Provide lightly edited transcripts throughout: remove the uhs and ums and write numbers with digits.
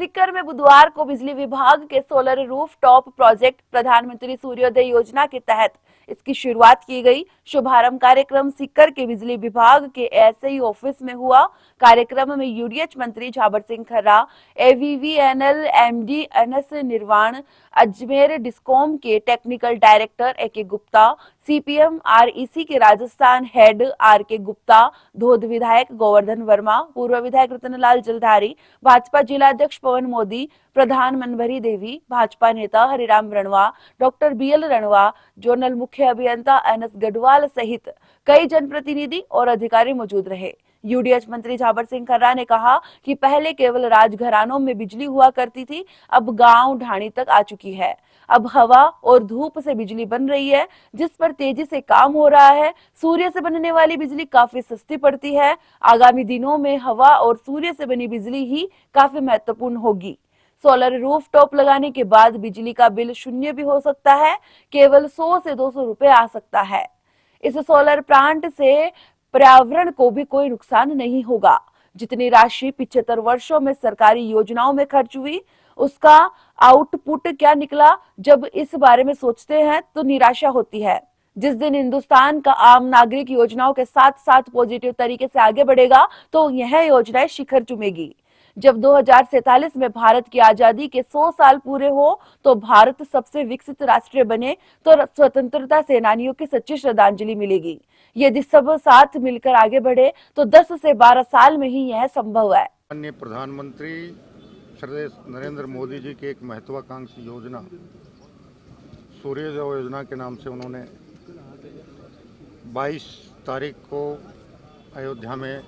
सीकर में बुधवार को बिजली विभाग के सोलर रूफटॉप प्रोजेक्ट प्रधानमंत्री सूर्योदय योजना के तहत इसकी शुरुआत की गई। शुभारंभ कार्यक्रम सीकर के बिजली विभाग के एसई ऑफिस में हुआ। कार्यक्रम में यूडीएच मंत्री झाबर सिंह खर्रा, एवीवीएनएल एमडी एनएस निर्वाण, अजमेर डिस्कॉम के टेक्निकल डायरेक्टर एके गुप्ता, सीपीएम आरईसी के राजस्थान हेड आरके गुप्ता, धोद विधायक गोवर्धन वर्मा, पूर्व विधायक रतनलाल जलधारी, भाजपा जिलाध्यक्ष पवन मोदी, प्रधान मनभरी देवी, भाजपा नेता Hariram Ranwa, doctor BL Ranwa, zonal मुख्य अभियंता एनएस गढ़वाल सहित कई जनप्रतिनिधि और अधिकारी मौजूद रहे। यूडीएच मंत्री झाबर सिंह खर्रा ने कहा कि पहले केवल राजघरानों में बिजली हुआ करती थी, अब गांव ढाणी तक आ चुकी है। अब हवा और धूप से बिजली बन रही है, जिस पर तेजी से काम हो रहा है। सूर्य से बनने वाली बिजली काफी सस्ती पड़ती है। आगामी दिनों में हवा और सूर्य से बनी बिजली ही काफी महत्वपूर्ण होगी। सोलर रूफटॉप लगाने के बाद बिजली का बिल शून्य भी हो सकता है, केवल 100 से 200 रुपए आ सकता है। इस सोलर प्लांट से पर्यावरण को भी कोई नुकसान नहीं होगा। जितनी राशि 75 वर्षों में सरकारी योजनाओं में खर्च हुई, उसका आउटपुट क्या निकला, जब इस बारे में सोचते हैं तो निराशा होती है। जिस दिन हिंदुस्तान का आम नागरिक योजनाओं के साथ साथ पॉजिटिव तरीके से आगे बढ़ेगा तो यह योजनाएं शिखर चूमेगी। जब 2047 में भारत की आजादी के 100 साल पूरे हो तो भारत सबसे विकसित राष्ट्र बने तो स्वतंत्रता सेनानियों की सच्ची श्रद्धांजलि मिलेगी। यदि सब साथ मिलकर आगे बढ़े तो 10 से 12 साल में ही यह संभव है। माननीय प्रधानमंत्री श्री नरेंद्र मोदी जी की एक महत्वाकांक्षी योजना सूर्योदय योजना के नाम से उन्होंने 22 तारीख को अयोध्या में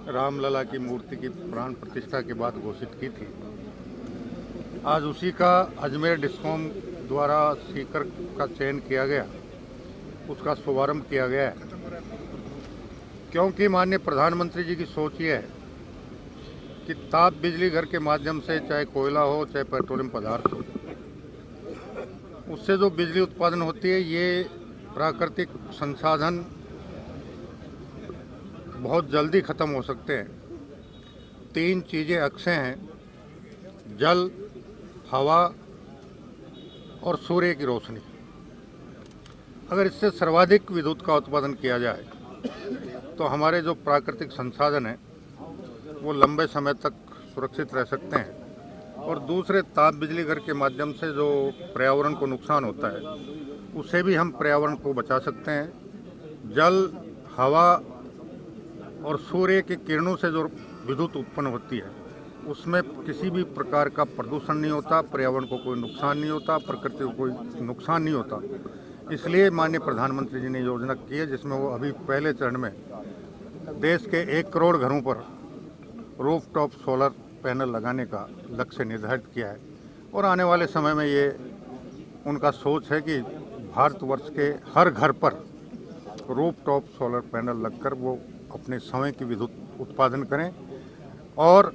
रामलला की मूर्ति की प्राण प्रतिष्ठा के बाद घोषित की थी। आज उसी का अजमेर डिस्कॉम द्वारा सीकर का चयन किया गया, उसका शुभारंभ किया गया है। क्योंकि माननीय प्रधानमंत्री जी की सोच ये है कि ताप बिजली घर के माध्यम से, चाहे कोयला हो चाहे पेट्रोलियम पदार्थ हो, उससे जो बिजली उत्पादन होती है, ये प्राकृतिक संसाधन बहुत जल्दी ख़त्म हो सकते हैं। 3 चीज़ें अक्षय हैं: जल, हवा और सूर्य की रोशनी। अगर इससे सर्वाधिक विद्युत का उत्पादन किया जाए तो हमारे जो प्राकृतिक संसाधन हैं वो लंबे समय तक सुरक्षित रह सकते हैं। और दूसरे, ताप बिजली घर के माध्यम से जो पर्यावरण को नुकसान होता है, उससे भी हम पर्यावरण को बचा सकते हैं। जल, हवा और सूर्य की किरणों से जो विद्युत उत्पन्न होती है, उसमें किसी भी प्रकार का प्रदूषण नहीं होता, पर्यावरण को कोई नुकसान नहीं होता, प्रकृति को कोई नुकसान नहीं होता। इसलिए माननीय प्रधानमंत्री जी ने योजना की है, जिसमें वो अभी पहले चरण में देश के 1 करोड़ घरों पर रूफटॉप सोलर पैनल लगाने का लक्ष्य निर्धारित किया है। और आने वाले समय में ये उनका सोच है कि भारतवर्ष के हर घर पर रूफटॉप सोलर पैनल लगकर वो अपने समय की विद्युत उत्पादन करें, और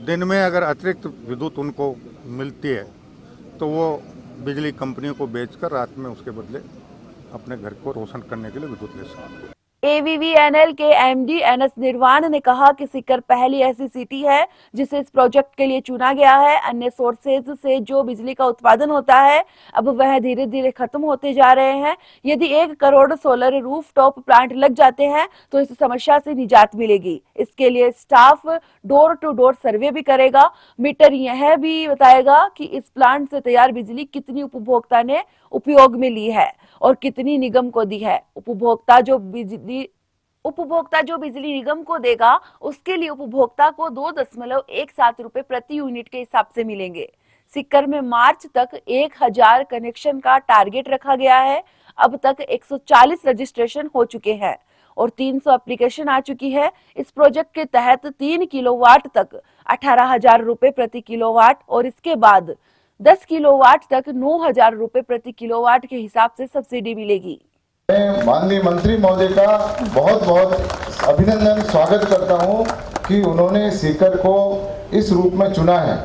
दिन में अगर अतिरिक्त विद्युत उनको मिलती है तो वो बिजली कंपनियों को बेचकर रात में उसके बदले अपने घर को रोशन करने के लिए विद्युत ले सकते हैं। एवीवीएनएल के एमडी एनएस निर्वाण ने कहा कि सीकर पहली ऐसी सिटी है जिसे इस प्रोजेक्ट के लिए चुना गया है। अन्य सोर्सेज से जो बिजली का उत्पादन होता है, अब वह धीरे धीरे खत्म होते जा रहे हैं। यदि 1 करोड़ सोलर रूफटॉप प्लांट लग जाते हैं तो इस समस्या से निजात मिलेगी। इसके लिए staff door to door survey भी करेगा। मीटर यह भी बताएगा कि इस प्लांट से तैयार बिजली कितनी उपभोक्ता ने उपयोग में ली है और कितनी निगम को दी है। उपभोक्ता जो बिजली निगम को देगा, उसके लिए उपभोक्ता को 2.17 रुपए प्रति यूनिट के हिसाब से मिलेंगे। सीकर में मार्च तक 1000 कनेक्शन का टारगेट रखा गया है। अब तक 140 रजिस्ट्रेशन हो चुके हैं और 300 एप्लीकेशन आ चुकी है। इस प्रोजेक्ट के तहत 3 किलोवाट तक 18,000 रुपए प्रति किलोवाट और इसके बाद 10 किलोवाट तक 9,000 रुपए प्रति किलोवाट के हिसाब से सब्सिडी मिलेगी। मैं माननीय मंत्री महोदय का बहुत बहुत अभिनंदन स्वागत करता हूं कि उन्होंने सीकर को इस रूप में चुना है।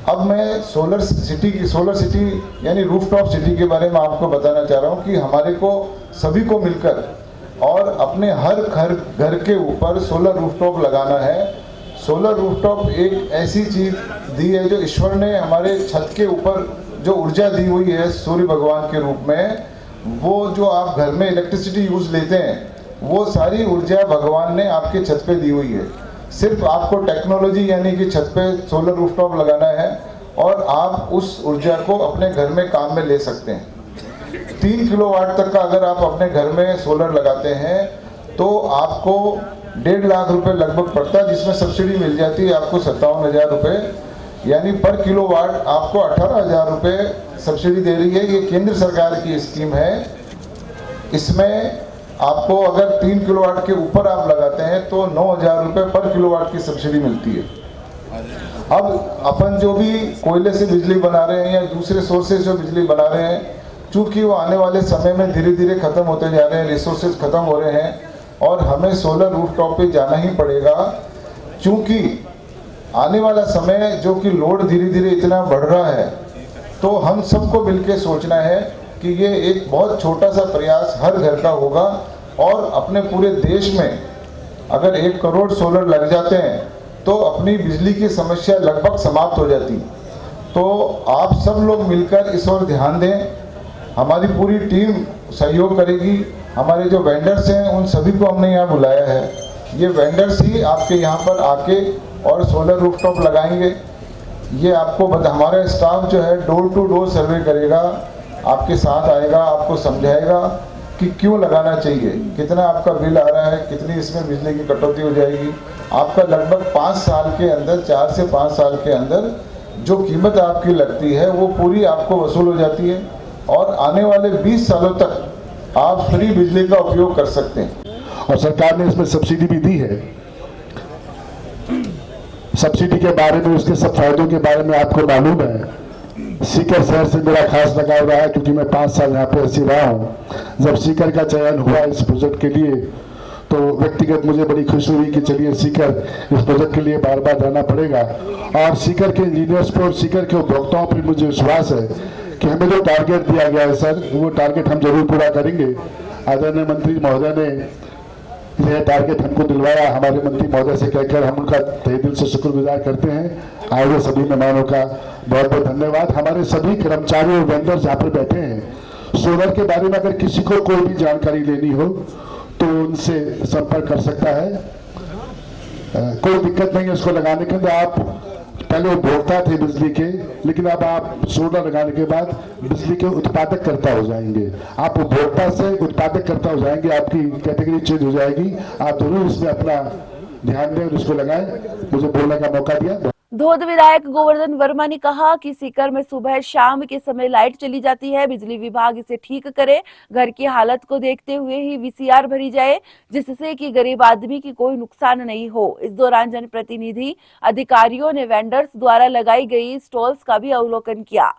अब मैं सोलर सिटी यानी रूफटॉप सिटी के बारे में आपको बताना चाह रहा हूं कि हमारे को सभी को मिलकर और अपने हर घर के ऊपर सोलर रूफटॉप लगाना है। सोलर रूफटॉप एक ऐसी चीज दी है जो ईश्वर ने हमारे छत के ऊपर जो ऊर्जा दी हुई है सूर्य भगवान के रूप में, वो जो आप घर में इलेक्ट्रिसिटी यूज लेते हैं वो सारी ऊर्जा भगवान ने आपके छत पे दी हुई है। सिर्फ आपको टेक्नोलॉजी यानी कि छत पे सोलर रूफटॉप लगाना है और आप उस ऊर्जा को अपने घर में काम में ले सकते हैं। 3 किलोवाट तक का अगर आप अपने घर में सोलर लगाते हैं तो आपको 1.5 लाख रुपए लगभग पड़ता है, जिसमें सब्सिडी मिल जाती है आपको 57,000 रुपये, यानी पर किलोवाट आपको 18,000 रुपये सब्सिडी दे रही है। ये केंद्र सरकार की स्कीम है। इसमें आपको अगर 3 किलोवाट के ऊपर आप लगाते हैं तो 9,000 रुपये पर किलोवाट की सब्सिडी मिलती है। अब अपन जो भी कोयले से बिजली बना रहे हैं या दूसरे सोर्सेज से बिजली बना रहे हैं, चूँकि वो आने वाले समय में धीरे धीरे ख़त्म होते जा रहे हैं, रिसोर्सेज ख़त्म हो रहे हैं और हमें सोलर रूफटॉप पे जाना ही पड़ेगा। चूँकि आने वाला समय जो कि लोड धीरे धीरे इतना बढ़ रहा है, तो हम सबको मिलकर सोचना है कि ये एक बहुत छोटा सा प्रयास हर घर का होगा और अपने पूरे देश में अगर 1 करोड़ सोलर लग जाते हैं तो अपनी बिजली की समस्या लगभग समाप्त हो जाती। तो आप सब लोग मिलकर इस ओर ध्यान दें। हमारी पूरी टीम सहयोग करेगी। हमारे जो वेंडर्स हैं उन सभी को हमने यहाँ बुलाया है। ये वेंडर्स ही आपके यहाँ पर आके और सोलर रूफटॉप लगाएंगे। ये आपको हमारा स्टाफ जो है डोर टू डोर सर्वे करेगा, आपके साथ आएगा, आपको समझाएगा कि क्यों लगाना चाहिए, कितना आपका बिल आ रहा है, कितनी इसमें बिजली की कटौती हो जाएगी। आपका लगभग 5 साल के अंदर, 4 से 5 साल के अंदर जो कीमत आपकी लगती है वो पूरी आपको वसूल हो जाती है और आने वाले 20 सालों तक आप फ्री बिजली का उपयोग कर सकते हैं। और सरकार ने इसमें सब्सिडी भी दी है। सब्सिडी के बारे में, उसके सब फायदों के बारे में आपको मालूम है। सीकर शहर से मेरा खास लगाव रहा है क्योंकि मैं 5 साल यहाँ पे ऐसे रहा हूँ। जब सीकर का चयन हुआ इस प्रोजेक्ट के लिए तो व्यक्तिगत मुझे बड़ी खुशी हुई कि चलिए सीकर इस प्रोजेक्ट के लिए बार बार जाना पड़ेगा। और सीकर के इंजीनियर्स पर और सीकर के उपभोक्ताओं पर मुझे विश्वास है कि हमें जो टारगेट दिया गया है सर, वो टारगेट हम जरूर पूरा करेंगे। आदरणीय मंत्री महोदय ने यह टारगेट हमको दिलवाया, हमारे मंत्री महोदय से कहकर हम उनका तहे दिल से शुक्रगुजार करते हैं। आए हुए सभी मेहमानों का बहुत बहुत धन्यवाद। हमारे सभी कर्मचारी और वेंडर्स यहाँ पर बैठे हैं। सोलर के बारे में अगर किसी को कोई भी जानकारी लेनी हो तो उनसे संपर्क कर सकता है। कोई दिक्कत नहीं है इसको लगाने के अंदर। आप पहले उपभोक्ता थे बिजली के, लेकिन अब आप सोलर लगाने के बाद बिजली के उत्पादक करता हो जाएंगे। आप उपभोक्ता से उत्पादक करता हो जाएंगे, आपकी कैटेगरी चेंज हो जाएगी। आप जरूर इसमें अपना ध्यान दें और इसको लगाएं। मुझे बोलने का मौका दिया। धोद विधायक गोवर्धन वर्मा ने कहा कि सीकर में सुबह शाम के समय लाइट चली जाती है, बिजली विभाग इसे ठीक करे। घर की हालत को देखते हुए ही वीसीआर भरी जाए जिससे कि गरीब आदमी की कोई नुकसान नहीं हो। इस दौरान जनप्रतिनिधि अधिकारियों ने वेंडर्स द्वारा लगाई गई स्टॉल्स का भी अवलोकन किया।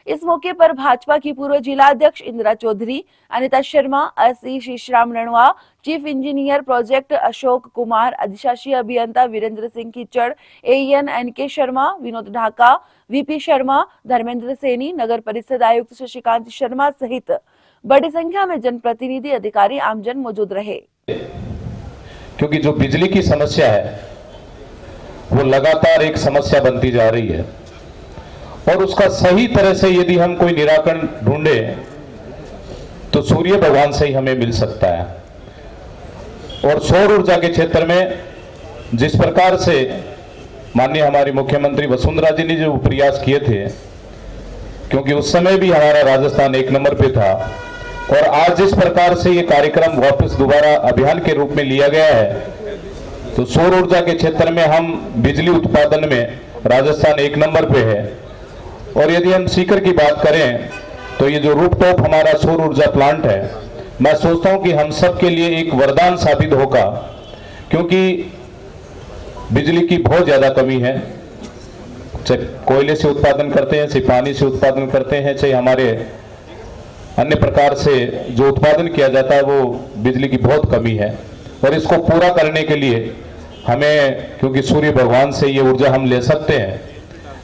इस मौके पर भाजपा की पूर्व जिलाध्यक्ष Indira Chaudhary, Anita Sharma, SE Sheeshram Ranwa, chief engineer project Ashok Kumar, अधिशासी अभियंता वीरेंद्र सिंह कीचड़, AN NK Sharma, Vinod Dhaka, VP Sharma, Dharmendra Saini, नगर परिषद आयुक्त शशिकांत शर्मा सहित बड़ी संख्या में जनप्रतिनिधि, अधिकारी, आमजन मौजूद रहे। क्योंकि जो बिजली की समस्या है वो लगातार एक समस्या बनती जा रही है और उसका सही तरह से यदि हम कोई निराकरण ढूंढे तो सूर्य भगवान से ही हमें मिल सकता है। और सौर ऊर्जा के क्षेत्र में जिस प्रकार से माननीय हमारी मुख्यमंत्री वसुंधरा जी ने जो प्रयास किए थे, क्योंकि उस समय भी हमारा राजस्थान 1 नंबर पे था, और आज जिस प्रकार से ये कार्यक्रम वापस दोबारा अभियान के रूप में लिया गया है, तो सौर ऊर्जा के क्षेत्र में हम बिजली उत्पादन में राजस्थान 1 नंबर पे है। और यदि हम सीकर की बात करें तो ये जो रूफटॉप हमारा सौर ऊर्जा प्लांट है, मैं सोचता हूं कि हम सब के लिए एक वरदान साबित होगा, क्योंकि बिजली की बहुत ज्यादा कमी है। चाहे कोयले से उत्पादन करते हैं, चाहे पानी से उत्पादन करते हैं, चाहे हमारे अन्य प्रकार से जो उत्पादन किया जाता है, वो बिजली की बहुत कमी है। और इसको पूरा करने के लिए हमें, क्योंकि सूर्य भगवान से ये ऊर्जा हम ले सकते हैं,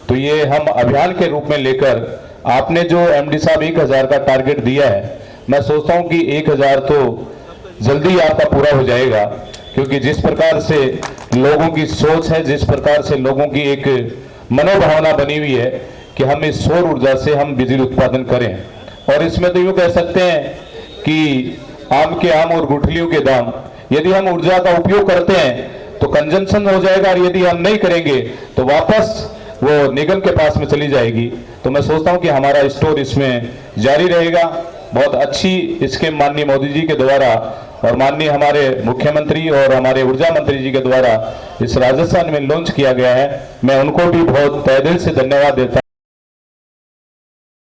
तो ये हम अभियान के रूप में लेकर, आपने जो एमडी साहब 1000 का टारगेट दिया है, मैं सोचता हूं कि 1000 तो जल्दी आपका पूरा हो जाएगा, क्योंकि जिस प्रकार से लोगों की सोच है, जिस प्रकार से लोगों की एक मनोभावना बनी हुई है कि हम इस सौर ऊर्जा से हम बिजली उत्पादन करें, और इसमें तो यूँ कह सकते हैं कि आम के आम और गुठलियों के दाम। यदि हम ऊर्जा का उपयोग करते हैं तो कंजम्पशन हो जाएगा, और यदि हम नहीं करेंगे तो वापस वो निगम के पास में चली जाएगी। तो मैं सोचता हूं कि हमारा स्टोर इसमें जारी रहेगा। बहुत अच्छी स्कीम माननीय मोदी जी के द्वारा और माननीय हमारे मुख्यमंत्री और हमारे ऊर्जा मंत्री जी के द्वारा इस राजस्थान में लॉन्च किया गया है। मैं उनको भी बहुत तहे दिल से धन्यवाद देता हूं।